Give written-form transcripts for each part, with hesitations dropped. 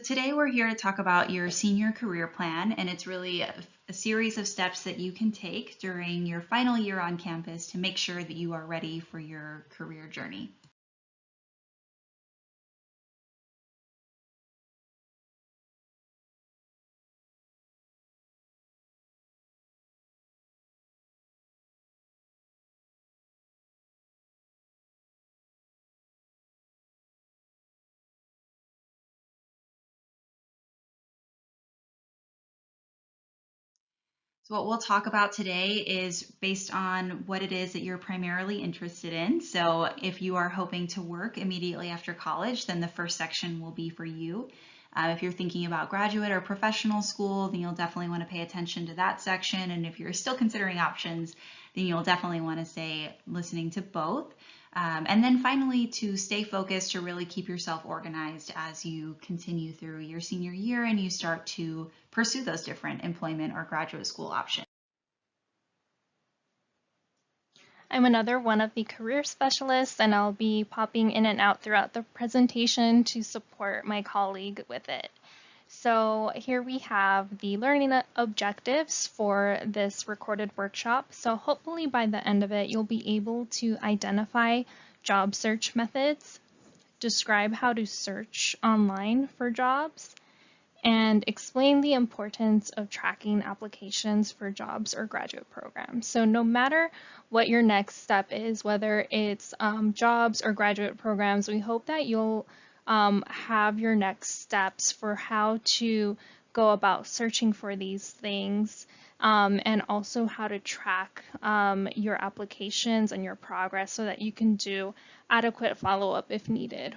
today we're here to talk about your senior career plan, and it's really a series of steps that you can take during your final year on campus to make sure that you are ready for your career journey. So what we'll talk about today is based on what it is that you're primarily interested in. So if you are hoping to work immediately after college, then the first section will be for you. If you're thinking about graduate or professional school, then you'll definitely want to pay attention to that section. And if you're still considering options, then you'll definitely want to stay listening to both. And then finally, to stay focused, to really keep yourself organized as you continue through your senior year and you start to pursue those different employment or graduate school options. I'm another one of the career specialists, and I'll be popping in and out throughout the presentation to support my colleague with it. So here we have the learning objectives for this recorded workshop. So hopefully by the end of it, you'll be able to identify job search methods, describe how to search online for jobs, and explain the importance of tracking applications for jobs or graduate programs. So no matter what your next step is, whether it's jobs or graduate programs, we hope that you'll have your next steps for how to go about searching for these things, and also how to track your applications and your progress so that you can do adequate follow-up if needed.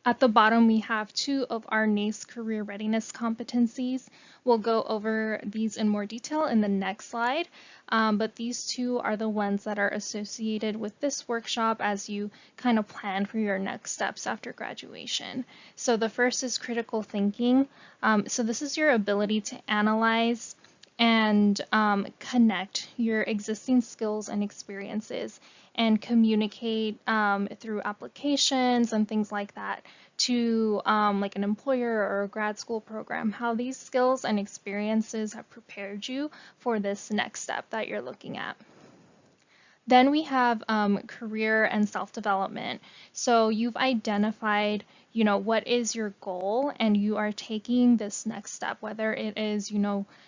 At the bottom, we have two of our NACE career readiness competencies. We'll go over these in more detail in the next slide, but these two are the ones that are associated with this workshop as you kind of plan for your next steps after graduation. So the first is critical thinking. So this is your ability to analyze and connect your existing skills and experiences and communicate through applications and things like that to like an employer or a grad school program, how these skills and experiences have prepared you for this next step that you're looking at. Then we have career and self-development. So you've identified, what is your goal, and you are taking this next step, whether it is,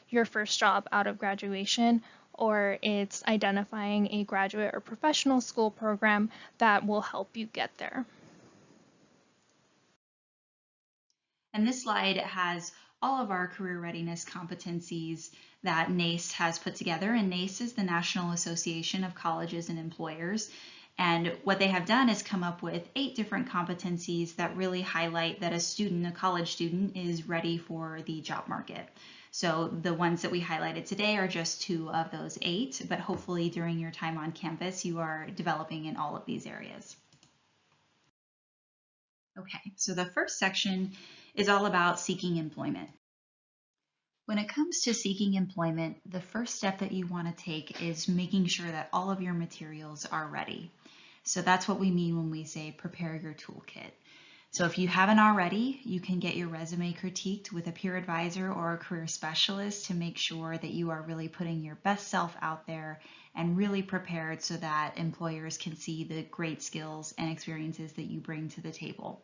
your first job out of graduation, or it's identifying a graduate or professional school program that will help you get there. And this slide has all of our career readiness competencies that NACE has put together. And NACE is the National Association of Colleges and Employers. And what they have done is come up with 8 different competencies that really highlight that a college student, is ready for the job market. So the ones that we highlighted today are just 2 of those 8, but hopefully during your time on campus, you are developing in all of these areas. Okay, so the first section is all about seeking employment. When it comes to seeking employment, the first step that you want to take is making sure that all of your materials are ready. So that's what we mean when we say prepare your toolkit. So if you haven't already, you can get your resume critiqued with a peer advisor or a career specialist to make sure that you are really putting your best self out there and really prepared so that employers can see the great skills and experiences that you bring to the table.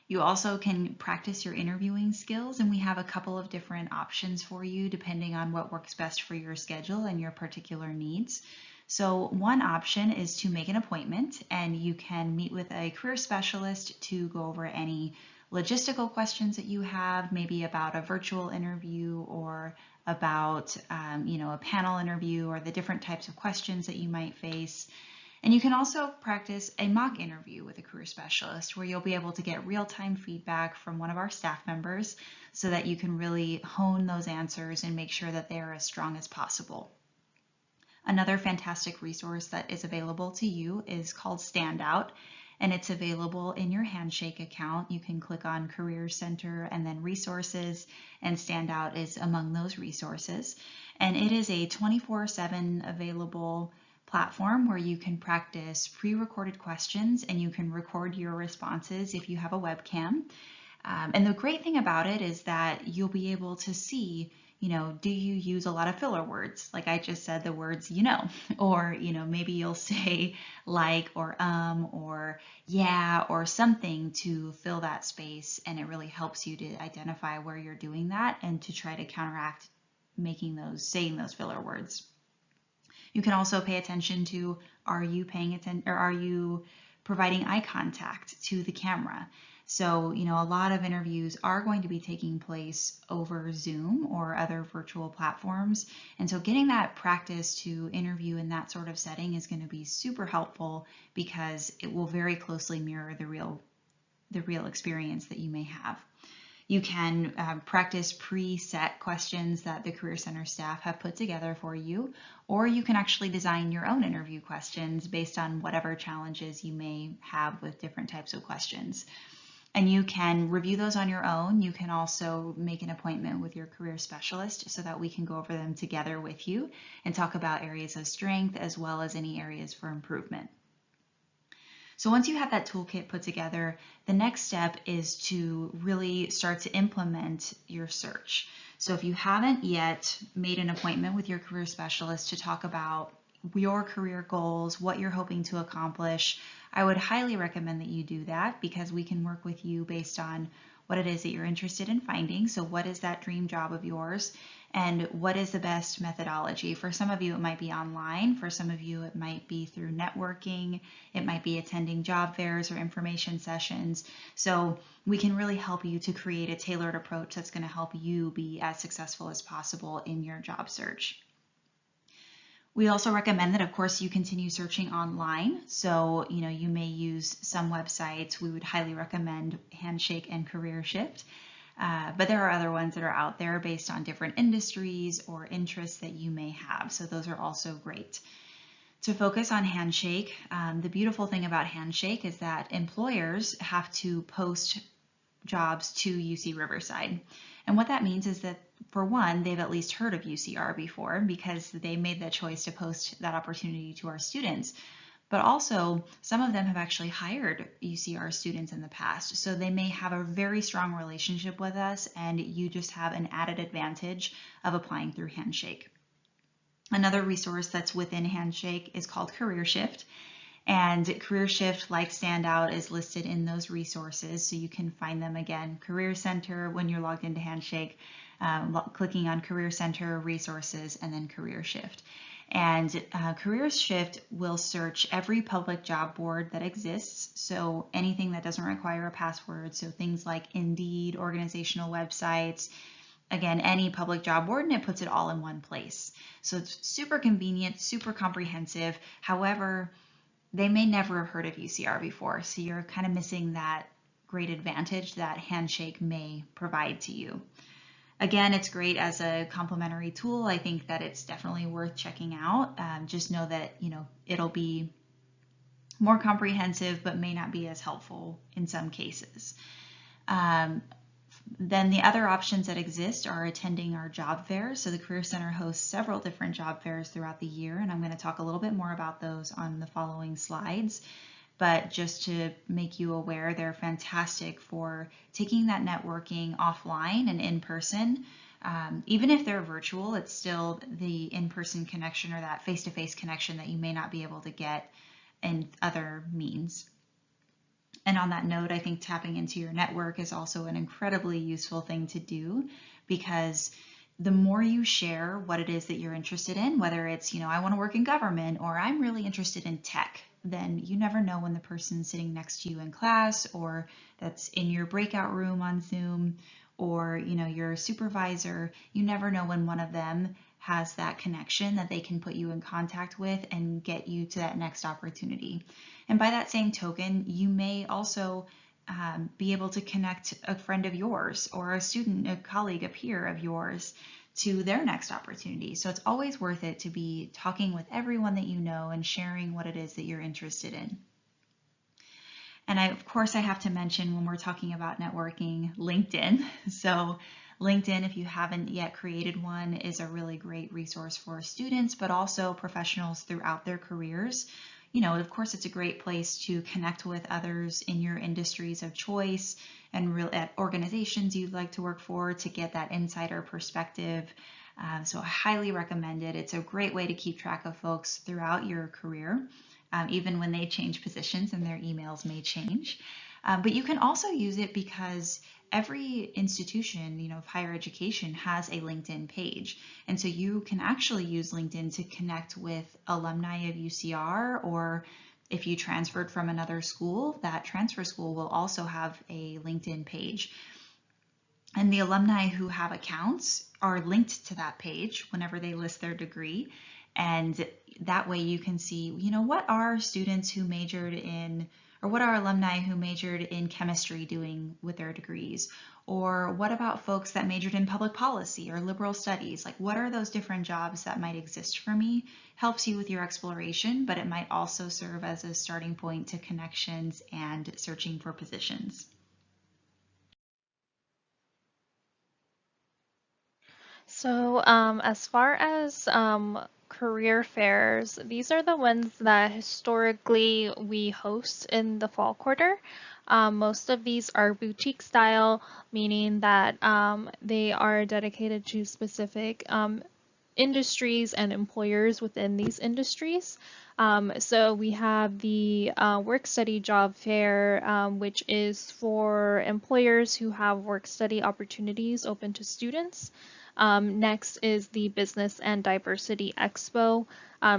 You also can practice your interviewing skills, and we have a couple of different options for you depending on what works best for your schedule and your particular needs. So one option is to make an appointment, and you can meet with a career specialist to go over any logistical questions that you have, maybe about a virtual interview or about a panel interview or the different types of questions that you might face. And you can also practice a mock interview with a career specialist where you'll be able to get real-time feedback from one of our staff members so that you can really hone those answers and make sure that they are as strong as possible. Another fantastic resource that is available to you is called Standout, and it's available in your Handshake account. You can click on Career Center and then Resources, and Standout is among those resources. And it is a 24/7 available platform where you can practice pre-recorded questions and you can record your responses if you have a webcam. And the great thing about it is that you'll be able to see, do you use a lot of filler words? Like I just said, the words, or, maybe you'll say like, or yeah, or something to fill that space. And it really helps you to identify where you're doing that and to try to counteract saying those filler words. You can also pay attention to, are you paying attention, or are you providing eye contact to the camera? So, a lot of interviews are going to be taking place over Zoom or other virtual platforms. And so getting that practice to interview in that sort of setting is going to be super helpful because it will very closely mirror the real experience that you may have. You can practice preset questions that the Career Center staff have put together for you, or you can actually design your own interview questions based on whatever challenges you may have with different types of questions. And you can review those on your own. You can also make an appointment with your career specialist so that we can go over them together with you and talk about areas of strength as well as any areas for improvement. So once you have that toolkit put together, the next step is to really start to implement your search. So if you haven't yet made an appointment with your career specialist to talk about your career goals, what you're hoping to accomplish, I would highly recommend that you do that because we can work with you based on what it is that you're interested in finding. So what is that dream job of yours? And what is the best methodology? For some of you, it might be online. For some of you, it might be through networking. It might be attending job fairs or information sessions. So we can really help you to create a tailored approach that's going to help you be as successful as possible in your job search. We also recommend that, of course, you continue searching online. So, you may use some websites. We would highly recommend Handshake and CareerShift. But there are other ones that are out there based on different industries or interests that you may have. So those are also great. To focus on Handshake, the beautiful thing about Handshake is that employers have to post jobs to UC Riverside. And what that means is that, for one, they've at least heard of UCR before because they made the choice to post that opportunity to our students. But also, some of them have actually hired UCR students in the past. So they may have a very strong relationship with us, and you just have an added advantage of applying through Handshake. Another resource that's within Handshake is called CareerShift. And CareerShift, like Standout, is listed in those resources. So you can find them again, Career Center, when you're logged into Handshake, clicking on Career Center, Resources, and then CareerShift. And CareerShift will search every public job board that exists. So anything that doesn't require a password. So things like Indeed, organizational websites, again, any public job board, and it puts it all in one place. So it's super convenient, super comprehensive. However, they may never have heard of UCR before. So you're kind of missing that great advantage that Handshake may provide to you. Again, it's great as a complementary tool. I think that it's definitely worth checking out. Just know that, it'll be more comprehensive, but may not be as helpful in some cases. Then the other options that exist are attending our job fairs. So the Career Center hosts several different job fairs throughout the year, and I'm going to talk a little bit more about those on the following slides. But just to make you aware, they're fantastic for taking that networking offline and in person. Even if they're virtual, it's still the in-person connection or that face-to-face connection that you may not be able to get in other means. And on that note, I think tapping into your network is also an incredibly useful thing to do because the more you share what it is that you're interested in, whether it's, I want to work in government or I'm really interested in tech, then you never know when the person sitting next to you in class or that's in your breakout room on Zoom or, your supervisor, you never know when one of them has that connection that they can put you in contact with and get you to that next opportunity. And by that same token, you may also be able to connect a friend of yours or a student, a colleague, a peer of yours to their next opportunity. So it's always worth it to be talking with everyone that you know and sharing what it is that you're interested in. And of course, I have to mention when we're talking about networking, LinkedIn. So LinkedIn, if you haven't yet created one, is a really great resource for students, but also professionals throughout their careers. of course, it's a great place to connect with others in your industries of choice and at organizations you'd like to work for to get that insider perspective. So I highly recommend it. It's a great way to keep track of folks throughout your career, even when they change positions and their emails may change. But you can also use it because every institution, of higher education has a LinkedIn page. And so you can actually use LinkedIn to connect with alumni of UCR, or if you transferred from another school, that transfer school will also have a LinkedIn page. And the alumni who have accounts are linked to that page whenever they list their degree. And that way you can see, what are students who majored in, or what are alumni who majored in chemistry doing with their degrees? Or what about folks that majored in public policy or liberal studies? Like, what are those different jobs that might exist for me? Helps you with your exploration, but it might also serve as a starting point to connections and searching for positions. So, as far as career fairs, these are the ones that historically we host in the fall quarter. Most of these are boutique style, meaning that they are dedicated to specific industries and employers within these industries. So we have the work study job fair, which is for employers who have work study opportunities open to students. Next is the Business and Diversity Expo.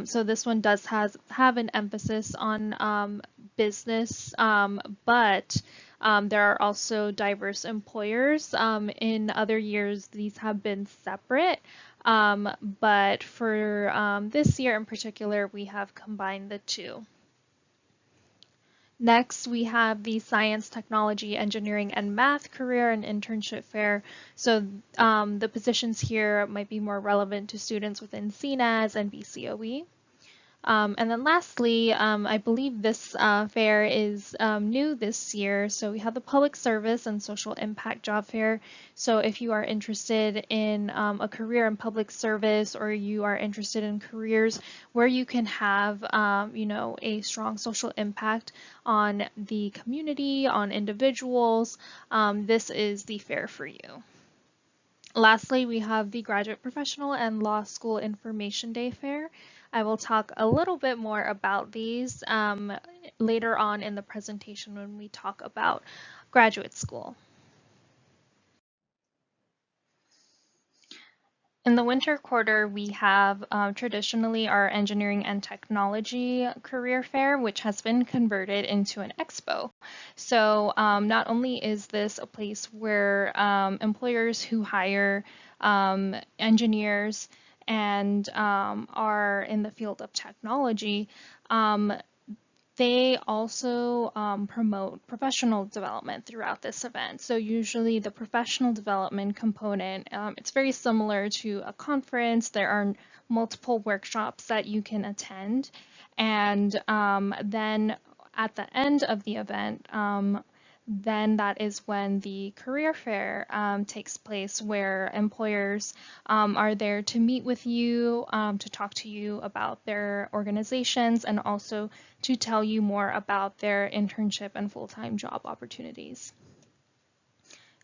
So this one does have an emphasis on business, but there are also diverse employers. In other years, these have been separate, but for this year in particular, we have combined the two. Next, we have the Science, Technology, Engineering, and Math Career and Internship Fair. So the positions here might be more relevant to students within CNAS and BCOE. And then lastly, I believe this fair is new this year. So we have the Public Service and Social Impact Job Fair. So if you are interested in a career in public service, or you are interested in careers where you can have, a strong social impact on the community, on individuals, this is the fair for you. Lastly, we have the Graduate Professional and Law School Information Day Fair. I will talk a little bit more about these later on in the presentation when we talk about graduate school. In the winter quarter, we have traditionally our engineering and technology career fair, which has been converted into an expo. So not only is this a place where employers who hire engineers and are in the field of technology, they also promote professional development throughout this event. So usually the professional development component, it's very similar to a conference. There are multiple workshops that you can attend. And then at the end of the event, then that is when the career fair takes place, where employers are there to meet with you, to talk to you about their organizations, and also to tell you more about their internship and full-time job opportunities.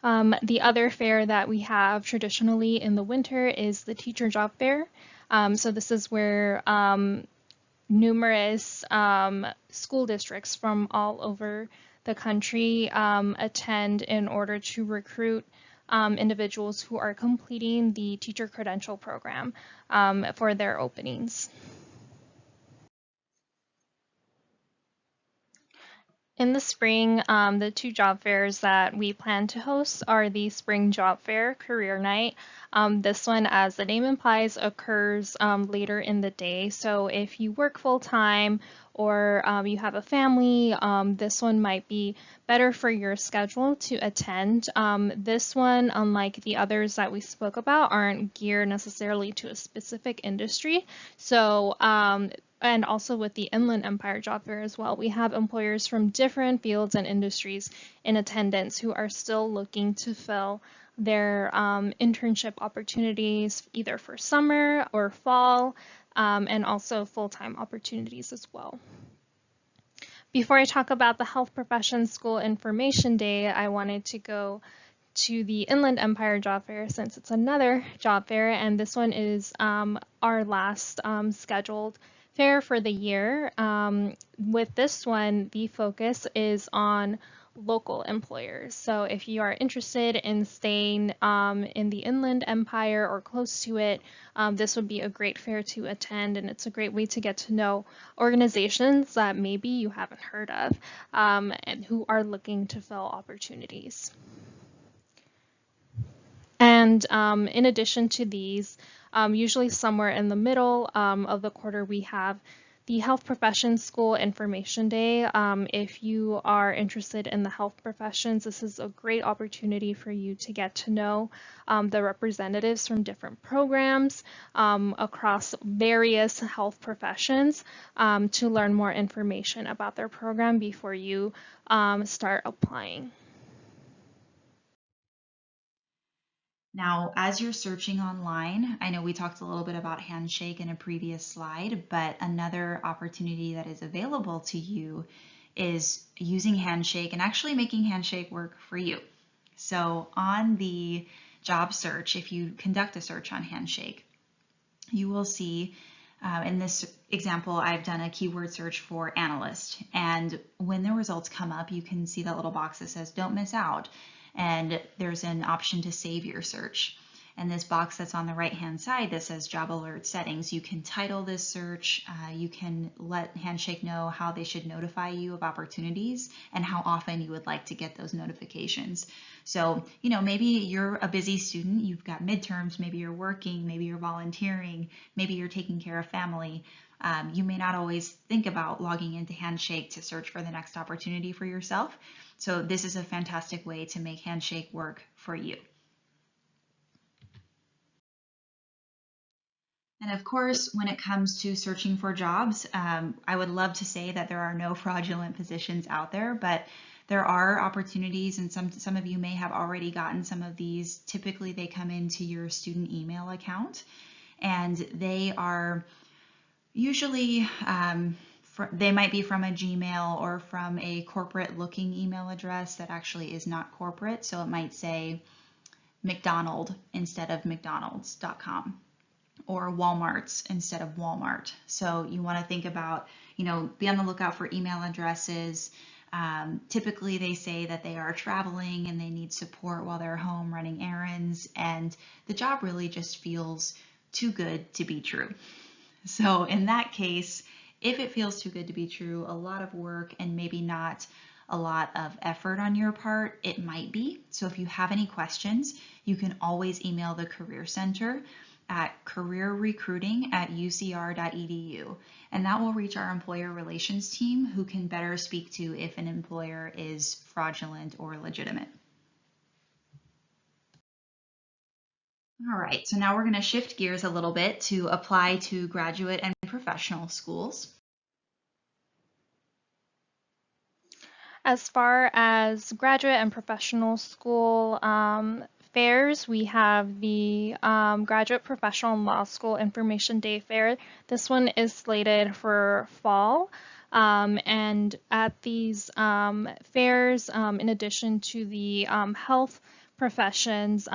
The other fair that we have traditionally in the winter is the teacher job fair. So this is where numerous school districts from all over the country attend in order to recruit individuals who are completing the teacher credential program for their openings. In the spring, the two job fairs that we plan to host are the Spring Job Fair Career Night. This one, as the name implies, occurs later in the day. So if you work full-time or you have a family, this one might be better for your schedule to attend. This one, unlike the others that we spoke about, aren't geared necessarily to a specific industry. So and also with the Inland Empire Job Fair as well, we have employers from different fields and industries in attendance who are still looking to fill their internship opportunities either for summer or fall, and also full-time opportunities as well. Before I talk about the Health Professions School Information Day, I wanted to go to the Inland Empire Job Fair since it's another job fair, and this one is our last scheduled fair for the year. With this one, the focus is on local employers. So if you are interested in staying in the Inland Empire or close to it, this would be a great fair to attend, and it's a great way to get to know organizations that maybe you haven't heard of and who are looking to fill opportunities. And in addition to these, usually somewhere in the middle of the quarter, we have the Health Professions School Information Day. If you are interested in the health professions, this is a great opportunity for you to get to know the representatives from different programs across various health professions to learn more information about their program before you start applying. Now, as you're searching online, I know we talked a little bit about Handshake in a previous slide, but another opportunity that is available to you is using Handshake and actually making Handshake work for you. So on the job search, if you conduct a search on Handshake, you will see in this example, I've done a keyword search for analyst. And when the results come up, you can see that little box that says don't miss out. And there's an option to save your search. And this box that's on the right-hand side that says job alert settings, you can title this search, you can let Handshake know how they should notify you of opportunities and how often you would like to get those notifications. So, maybe you're a busy student, you've got midterms, maybe you're working, maybe you're volunteering, maybe you're taking care of family. You may not always think about logging into Handshake to search for the next opportunity for yourself. So this is a fantastic way to make Handshake work for you. And of course, when it comes to searching for jobs, I would love to say that there are no fraudulent positions out there, but there are opportunities, and some of you may have already gotten some of these. Typically, they come into your student email account, and they are usually they might be from a Gmail or from a corporate looking email address that actually is not corporate. So it might say McDonald instead of McDonald's.com or Walmart's instead of Walmart. So you want to think about, be on the lookout for email addresses. Typically they say that they are traveling and they need support while they're home running errands, and the job really just feels too good to be true. So in that case, if it feels too good to be true, a lot of work and maybe not a lot of effort on your part, it might be. So if you have any questions, you can always email the Career Center at careerrecruiting@ucr.edu, and that will reach our employer relations team, who can better speak to if an employer is fraudulent or legitimate. All right, so now we're going to shift gears a little bit to apply to graduate and professional schools. As far as graduate and professional school fairs, we have the Graduate Professional Law School Information Day Fair. This one is slated for fall. And at these fairs, in addition to the health professions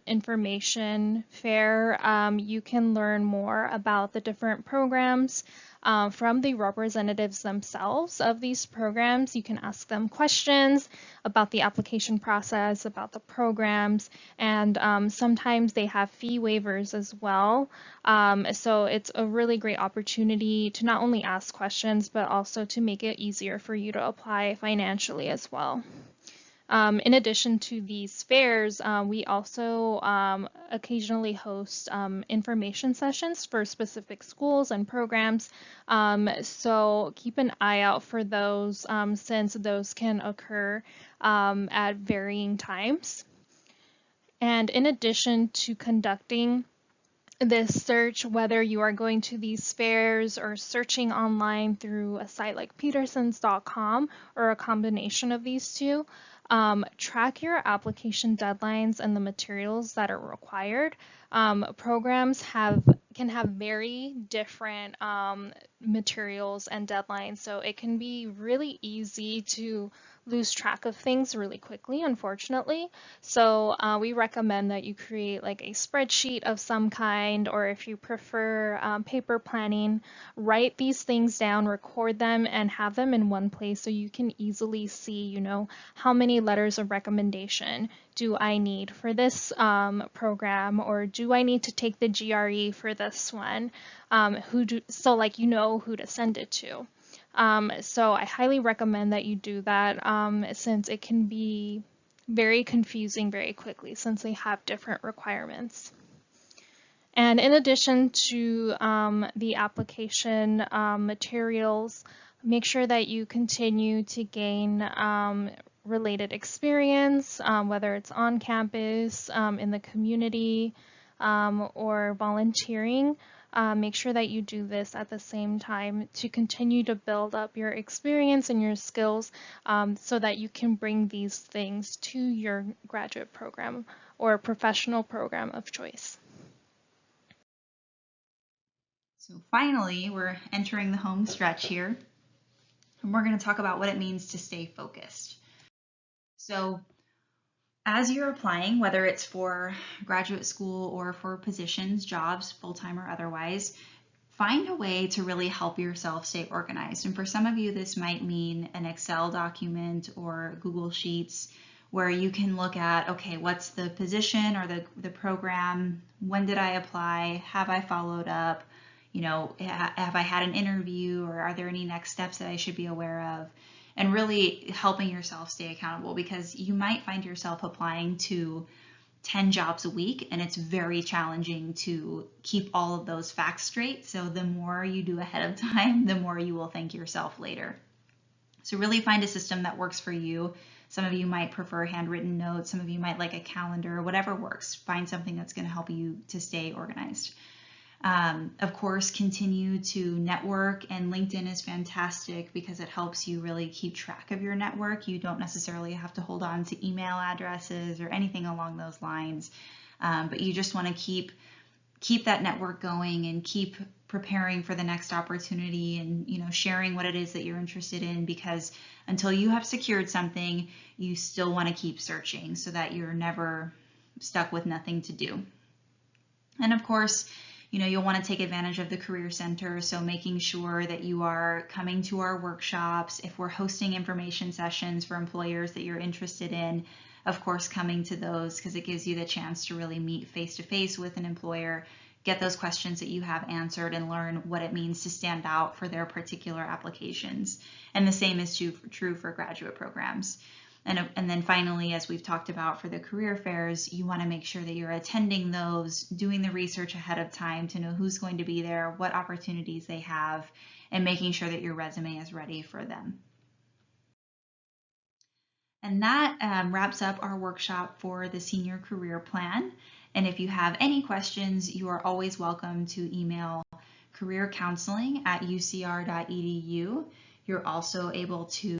information fair, you can learn more about the different programs from the representatives themselves of these programs. You can ask them questions about the application process, about the programs, and sometimes they have fee waivers as well. So it's a really great opportunity to not only ask questions, but also to make it easier for you to apply financially as well. In addition to these fairs, we also occasionally host information sessions for specific schools and programs. So keep an eye out for those since those can occur at varying times. And in addition to conducting this search, whether you are going to these fairs or searching online through a site like petersons.com or a combination of these two, track your application deadlines and the materials that are required. Programs can have very different materials and deadlines. So it can be really easy to lose track of things really quickly, unfortunately. So we recommend that you create like a spreadsheet of some kind, or if you prefer paper planning, write these things down, record them, and have them in one place so you can easily see, how many letters of recommendation do I need for this program, or do I need to take the GRE for this one? So like who to send it to. So I highly recommend that you do that since it can be very confusing very quickly since they have different requirements. And in addition to the application materials, make sure that you continue to gain related experience, whether it's on campus, in the community, or volunteering. Make sure that you do this at the same time to continue to build up your experience and your skills so that you can bring these things to your graduate program or professional program of choice. So finally, we're entering the home stretch here, and we're going to talk about what it means to stay focused. So as you're applying, whether it's for graduate school or for positions, jobs, full-time or otherwise, find a way to really help yourself stay organized. And for some of you, this might mean an Excel document or Google Sheets where you can look at, okay, what's the position or the program? When did I apply? Have I followed up? Have I had an interview, or are there any next steps that I should be aware of? And really helping yourself stay accountable, because you might find yourself applying to 10 jobs a week, and it's very challenging to keep all of those facts straight. So the more you do ahead of time, the more you will thank yourself later. So really find a system that works for you. Some of you might prefer handwritten notes. Some of you might like a calendar, whatever works. Find something that's going to help you to stay organized. Of course, continue to network, and LinkedIn is fantastic because it helps you really keep track of your network. You don't necessarily have to hold on to email addresses or anything along those lines, but you just want to keep that network going and keep preparing for the next opportunity, and sharing what it is that you're interested in, because until you have secured something, you still want to keep searching so that you're never stuck with nothing to do. And of course, you'll want to take advantage of the Career Center, so making sure that you are coming to our workshops. If we're hosting information sessions for employers that you're interested in, of course, coming to those, because it gives you the chance to really meet face-to-face with an employer, get those questions that you have answered, and learn what it means to stand out for their particular applications. And the same is true for graduate programs. And then finally, as we've talked about for the career fairs, you want to make sure that you're attending those, doing the research ahead of time to know who's going to be there, what opportunities they have, and making sure that your resume is ready for them. And that wraps up our workshop for the Senior Career Plan. And if you have any questions, you are always welcome to email careercounseling@ucr.edu. You're also able to